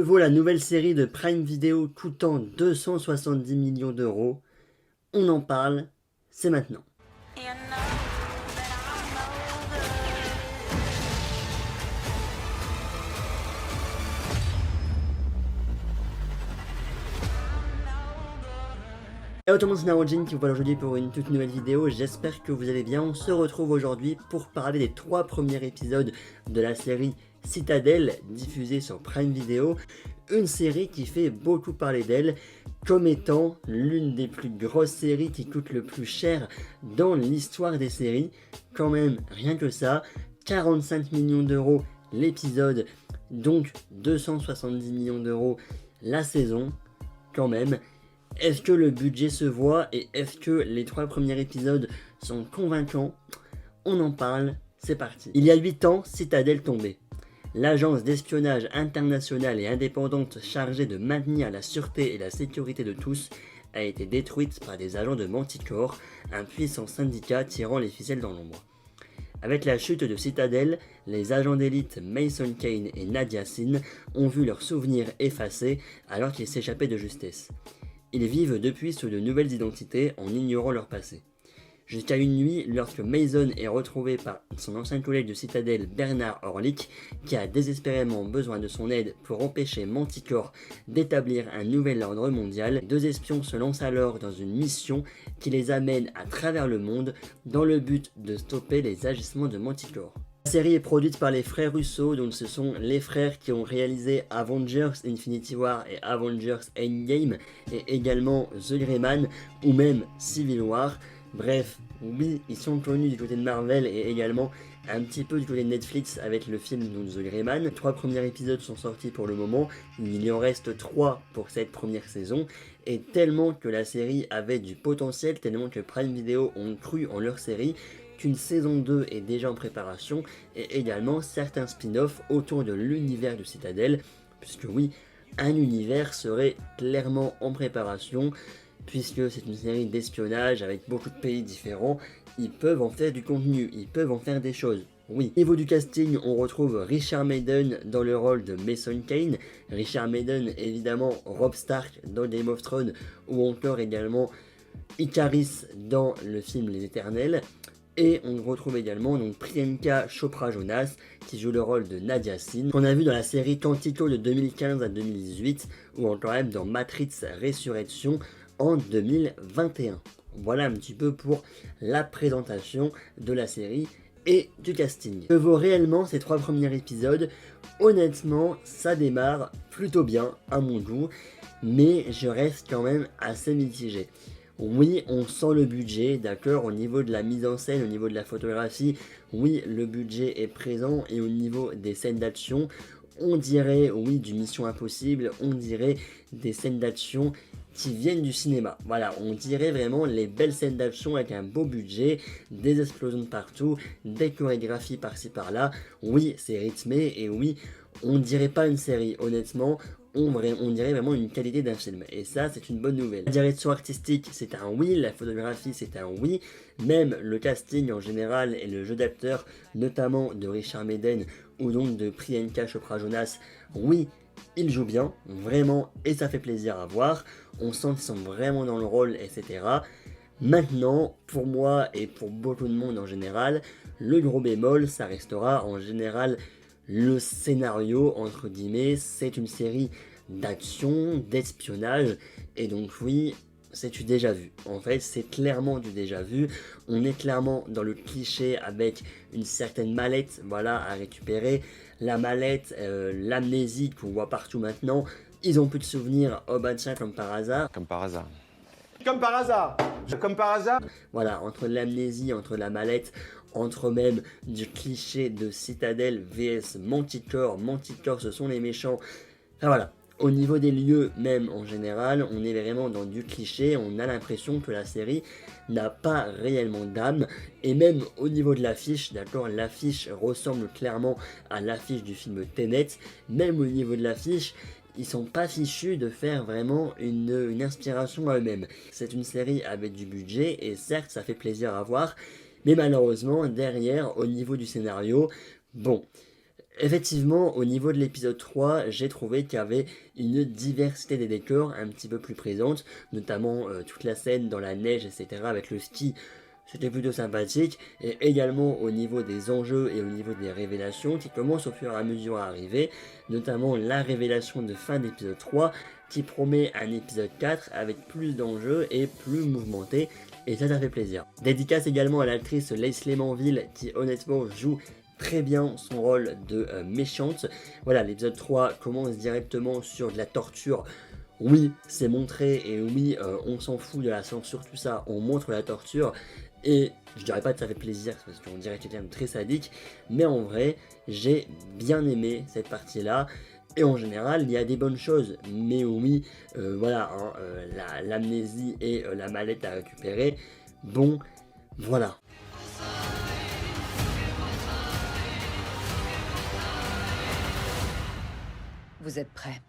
vaut la nouvelle série de Prime Video coûtant 270 millions d'euros? On en parle, c'est maintenant. Hello tout le monde, c'est Narojin qui vous parle aujourd'hui pour une toute nouvelle vidéo. J'espère que vous allez bien. On se retrouve aujourd'hui pour parler des 3 premiers épisodes de la série Citadel diffusée sur Prime Video. Une série qui fait beaucoup parler d'elle comme étant l'une des plus grosses séries qui coûte le plus cher dans l'histoire des séries. Quand même, rien que ça, 45 millions d'euros l'épisode, donc 270 millions d'euros la saison, quand même. Est-ce que le budget se voit et est-ce que les 3 premiers épisodes sont convaincants? On en parle, c'est parti. Il y a 8 ans, Citadel tombait. L'agence d'espionnage internationale et indépendante chargée de maintenir la sûreté et la sécurité de tous a été détruite par des agents de Manticore, un puissant syndicat tirant les ficelles dans l'ombre. Avec la chute de Citadel, les agents d'élite Mason Kane et Nadia Sin ont vu leurs souvenirs effacés alors qu'ils s'échappaient de justesse. Ils vivent depuis sous de nouvelles identités en ignorant leur passé. Jusqu'à une nuit, lorsque Mason est retrouvé par son ancien collègue de Citadel Bernard Orlick, qui a désespérément besoin de son aide pour empêcher Manticore d'établir un nouvel ordre mondial, 2 espions se lancent alors dans une mission qui les amène à travers le monde dans le but de stopper les agissements de Manticore. La série est produite par les frères Russo, donc ce sont les frères qui ont réalisé Avengers Infinity War et Avengers Endgame, et également The Greyman ou même Civil War. Bref, oui, ils sont connus du côté de Marvel et également un petit peu du côté de Netflix avec le film The Greyman. 3 premiers épisodes sont sortis pour le moment, il y en reste 3 pour cette première saison, et tellement que la série avait du potentiel, tellement que Prime Video ont cru en leur série, qu'une saison 2 est déjà en préparation, et également certains spin-offs autour de l'univers de Citadel, puisque oui, un univers serait clairement en préparation, puisque c'est une série d'espionnage avec beaucoup de pays différents. Ils peuvent en faire du contenu, ils peuvent en faire des choses. Oui. Au niveau du casting, on retrouve Richard Madden dans le rôle de Mason Kane. Richard Madden, évidemment, Robb Stark dans Game of Thrones, ou encore également Icaris dans le film Les Éternels. Et on retrouve également donc Priyanka Chopra Jonas qui joue le rôle de Nadia Sin, qu'on a vu dans la série Quantico de 2015 à 2018, ou encore même dans Matrix Résurrection en 2021. Voilà un petit peu pour la présentation de la série et du casting. Que vaut réellement ces 3 premiers épisodes? Honnêtement, ça démarre plutôt bien à mon goût, mais je reste quand même assez mitigé. Oui, on sent le budget, d'accord, au niveau de la mise en scène, au niveau de la photographie, oui, le budget est présent, et au niveau des scènes d'action, on dirait, oui, du Mission Impossible, on dirait des scènes d'action qui viennent du cinéma. Voilà, on dirait vraiment les belles scènes d'action avec un beau budget, des explosions de partout, des chorégraphies par-ci par-là. Oui, c'est rythmé, et oui, on dirait pas une série, honnêtement. On dirait vraiment une qualité d'un film, et ça c'est une bonne nouvelle. La direction artistique c'est un oui, la photographie c'est un oui, même le casting en général et le jeu d'acteurs, notamment de Richard Madden ou donc de Priyanka Chopra Jonas, oui, ils jouent bien, vraiment, et ça fait plaisir à voir, on sent qu'ils sont vraiment dans le rôle, etc. Maintenant, pour moi et pour beaucoup de monde en général, le gros bémol ça restera en général le scénario, entre guillemets. C'est une série d'action, d'espionnage, et donc oui, c'est du déjà vu. En fait, c'est clairement du déjà vu. On est clairement dans le cliché avec une certaine mallette, voilà, à récupérer. La mallette, l'amnésie qu'on voit partout maintenant. Ils ont plus de souvenirs, oh bah tiens, comme par hasard. Comme par hasard. Comme par hasard. Comme par hasard. Voilà, entre l'amnésie, entre la mallette, entre même du cliché de Citadel vs Manticore. Manticore, ce sont les méchants. Enfin voilà, au niveau des lieux même en général, on est vraiment dans du cliché. On a l'impression que la série n'a pas réellement d'âme. Et même au niveau de l'affiche, d'accord, l'affiche ressemble clairement à l'affiche du film Tenet. Même au niveau de l'affiche, ils sont pas fichus de faire vraiment une inspiration à eux-mêmes. C'est une série avec du budget, et certes ça fait plaisir à voir, mais malheureusement derrière, au niveau du scénario, bon, Effectivement, au niveau de l'épisode 3, j'ai trouvé qu'il y avait une diversité des décors un petit peu plus présente, notamment toute la scène dans la neige, etc. avec le ski, c'était plutôt sympathique, et également au niveau des enjeux et au niveau des révélations qui commencent au fur et à mesure à arriver, notamment la révélation de fin d'épisode 3 qui promet un épisode 4 avec plus d'enjeux et plus mouvementé, et ça fait plaisir. Dédicace également à l'actrice Leslie Manville qui honnêtement joue très bien son rôle de méchante. Voilà, l'épisode 3 commence directement sur de la torture. Oui, c'est montré et oui, on s'en fout de la censure, tout ça, on montre la torture. Et je dirais pas que ça fait plaisir parce qu'on dirait quelqu'un de très sadique, mais en vrai, j'ai bien aimé cette partie-là. Et en général, il y a des bonnes choses, mais oui, voilà, hein, l'amnésie et la mallette à récupérer. Bon, voilà. Vous êtes prêts?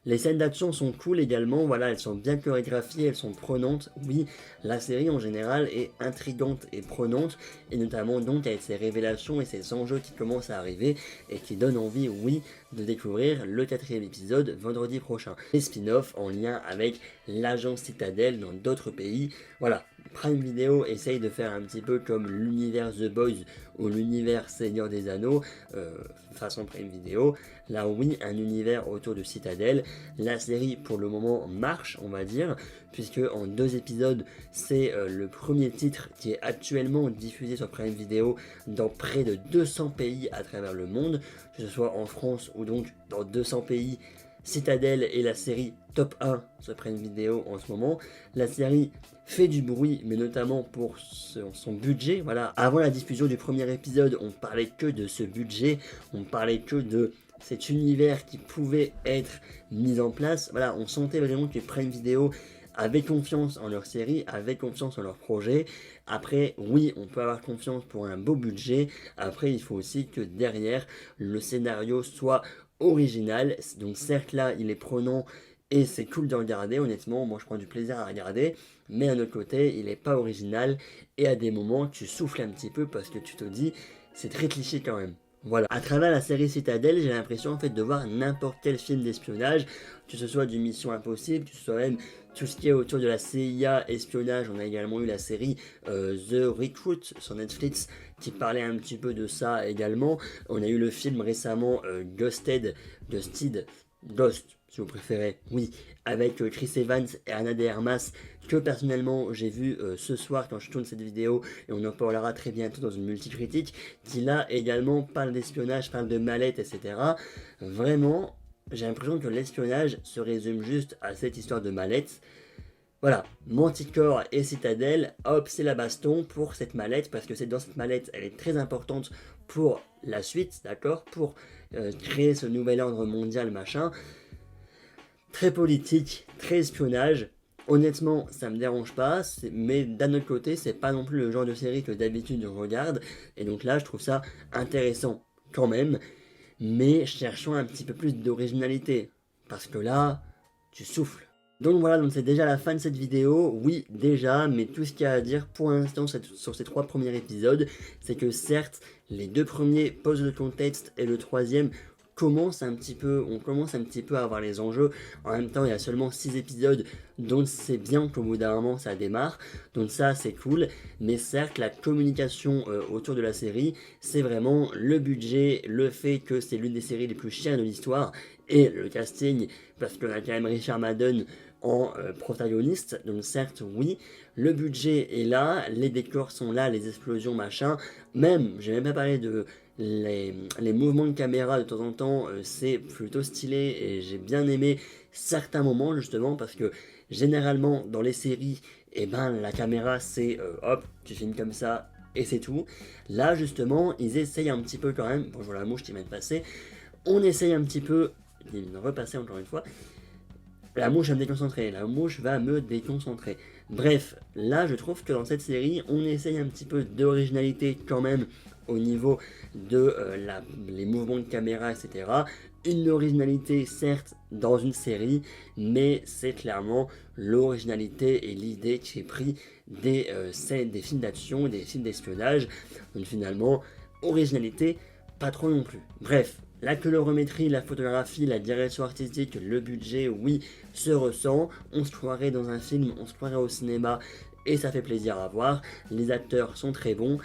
Les scènes d'action sont cool également, voilà, elles sont bien chorégraphiées, elles sont prenantes. Oui, la série en général est intrigante et prenante, et notamment donc avec ces révélations et ces enjeux qui commencent à arriver et qui donnent envie, oui, de découvrir le 4e épisode vendredi prochain. Les spin-offs en lien avec l'agence Citadel dans d'autres pays, voilà. Prime Video essaye de faire un petit peu comme l'univers The Boys ou l'univers Seigneur des Anneaux, façon Prime Video. Là oui, un univers autour de Citadel. La série pour le moment marche, on va dire, puisque en 2 épisodes, c'est le premier titre qui est actuellement diffusé sur Prime Video dans près de 200 pays à travers le monde, que ce soit en France ou donc dans 200 pays. Citadel est la série top 1 sur Prime Video en ce moment. La série fait du bruit, mais notamment pour son budget. Voilà. Avant la diffusion du premier épisode, on parlait que de ce budget, on parlait que de cet univers qui pouvait être mis en place. Voilà, on sentait vraiment que Prime Video avait confiance en leur série, avait confiance en leur projet. Après, oui, on peut avoir confiance pour un beau budget. Après, il faut aussi que derrière, le scénario soit original. Donc certes là il est prenant et c'est cool de regarder, honnêtement moi je prends du plaisir à regarder, mais d'un autre côté il est pas original et à des moments tu souffles un petit peu parce que tu te dis c'est très cliché quand même. Voilà, à travers la série Citadel, j'ai l'impression en fait de voir n'importe quel film d'espionnage, que ce soit du Mission Impossible, que ce soit même tout ce qui est autour de la CIA, espionnage. On a également eu la série The Recruit sur Netflix qui parlait un petit peu de ça également. On a eu le film récemment Ghost si vous préférez, oui, avec Chris Evans et Ana de Armas, que personnellement j'ai vu ce soir quand je tourne cette vidéo, et on en parlera très bientôt dans une multicritique, qui là également parle d'espionnage, parle de mallette, etc. Vraiment, j'ai l'impression que l'espionnage se résume juste à cette histoire de mallette. Voilà, Manticore et Citadel, hop, c'est la baston pour cette mallette, parce que c'est dans cette mallette, elle est très importante pour la suite, d'accord, pour créer ce nouvel ordre mondial, machin. Très politique, très espionnage. Honnêtement, ça me dérange pas, mais d'un autre côté, c'est pas non plus le genre de série que d'habitude je regarde, et donc là, je trouve ça intéressant quand même, mais cherchons un petit peu plus d'originalité, parce que là, tu souffles. Donc voilà, donc c'est déjà la fin de cette vidéo, oui déjà, mais tout ce qu'il y a à dire pour l'instant sur ces 3 premiers épisodes, c'est que certes, les 2 premiers posent le contexte et le 3e on commence un petit peu à avoir les enjeux. En même temps, il y a seulement 6 épisodes, donc c'est bien qu'au bout d'un moment ça démarre, donc ça c'est cool. Mais certes, la communication autour de la série, c'est vraiment le budget, le fait que c'est l'une des séries les plus chères de l'histoire, et le casting, parce qu'on a quand même Richard Madden en protagoniste, donc certes oui, le budget est là, les décors sont là, les explosions machin, même, j'ai même pas parlé de les mouvements de caméra de temps en temps, c'est plutôt stylé et j'ai bien aimé certains moments justement parce que généralement dans les séries, et ben la caméra c'est hop, tu filmes comme ça et c'est tout. Là justement, ils essayent un petit peu quand même, bonjour la mouche qui vient de passer, on essaye un petit peu, de repasser encore une fois. La mouche va me déconcentrer, la mouche va me déconcentrer. Bref, là je trouve que dans cette série, on essaye un petit peu d'originalité quand même au niveau de les mouvements de caméra, etc. Une originalité certes dans une série, mais c'est clairement l'originalité et l'idée qui est pris des scènes, des films d'action, des films d'espionnage. Donc finalement, originalité, pas trop non plus. Bref, la colorimétrie, la photographie, la direction artistique, le budget, oui, se ressent. On se croirait dans un film, on se croirait au cinéma, et ça fait plaisir à voir. Les acteurs sont très bons.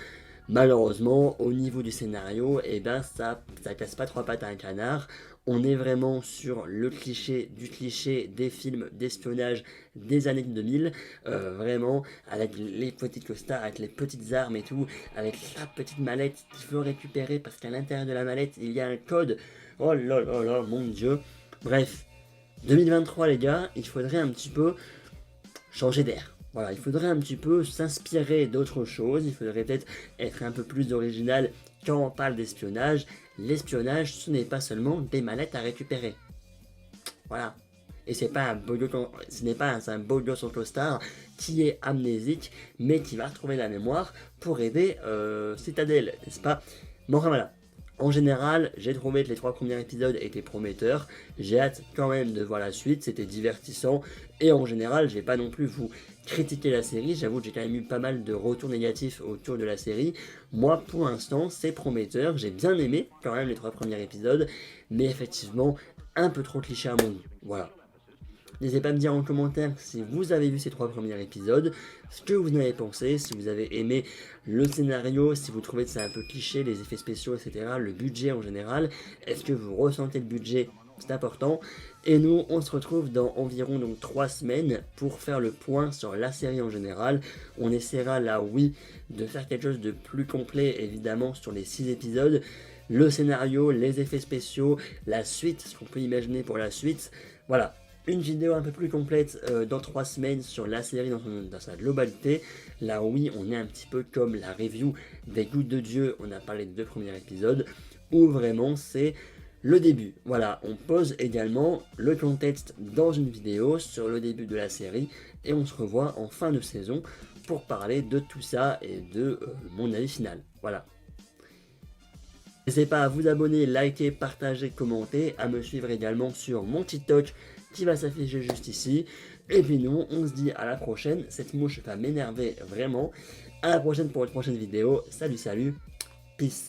Malheureusement, au niveau du scénario, eh ben ça casse pas trois pattes à un canard. On est vraiment sur le cliché du cliché des films d'espionnage des années 2000. Vraiment, avec les petites costards, avec les petites armes et tout, avec la petite mallette qu'il faut récupérer parce qu'à l'intérieur de la mallette, il y a un code. Oh là là là, mon Dieu. Bref, 2023 les gars, il faudrait un petit peu changer d'air. Voilà, il faudrait un petit peu s'inspirer d'autres choses, il faudrait peut-être être un peu plus original quand on parle d'espionnage. L'espionnage, ce n'est pas seulement des mallettes à récupérer. Voilà. Et ce n'est pas un beau gosse en costard qui est amnésique, mais qui va retrouver la mémoire pour aider Citadel, n'est-ce pas? Bon, enfin, voilà. En général, j'ai trouvé que les 3 premiers épisodes étaient prometteurs. J'ai hâte quand même de voir la suite, c'était divertissant. Et en général, je vais pas non plus vous critiquer la série. J'avoue que j'ai quand même eu pas mal de retours négatifs autour de la série. Moi, pour l'instant, c'est prometteur. J'ai bien aimé quand même les 3 premiers épisodes. Mais effectivement, un peu trop cliché à mon goût. Voilà. N'hésitez pas à me dire en commentaire si vous avez vu ces 3 premiers épisodes, ce que vous en avez pensé, si vous avez aimé le scénario, si vous trouvez que c'est un peu cliché, les effets spéciaux, etc., le budget en général. Est-ce que vous ressentez le budget? C'est important. Et nous, on se retrouve dans environ 3 semaines pour faire le point sur la série en général. On essaiera là, oui, de faire quelque chose de plus complet, évidemment, sur les 6 épisodes. Le scénario, les effets spéciaux, la suite, ce qu'on peut imaginer pour la suite. Voilà. Une vidéo un peu plus complète dans 3 semaines sur la série dans sa globalité. Là oui, on est un petit peu comme la review des Gouttes de Dieu, on a parlé des 2 premiers épisodes, où vraiment c'est le début. Voilà, on pose également le contexte dans une vidéo sur le début de la série, et on se revoit en fin de saison pour parler de tout ça et de mon avis final. Voilà. N'hésitez pas à vous abonner, liker, partager, commenter, à me suivre également sur mon TikTok qui va s'afficher juste ici. Et puis nous, on se dit à la prochaine. Cette mouche va m'énerver vraiment. À la prochaine pour une prochaine vidéo. Salut, salut. Peace.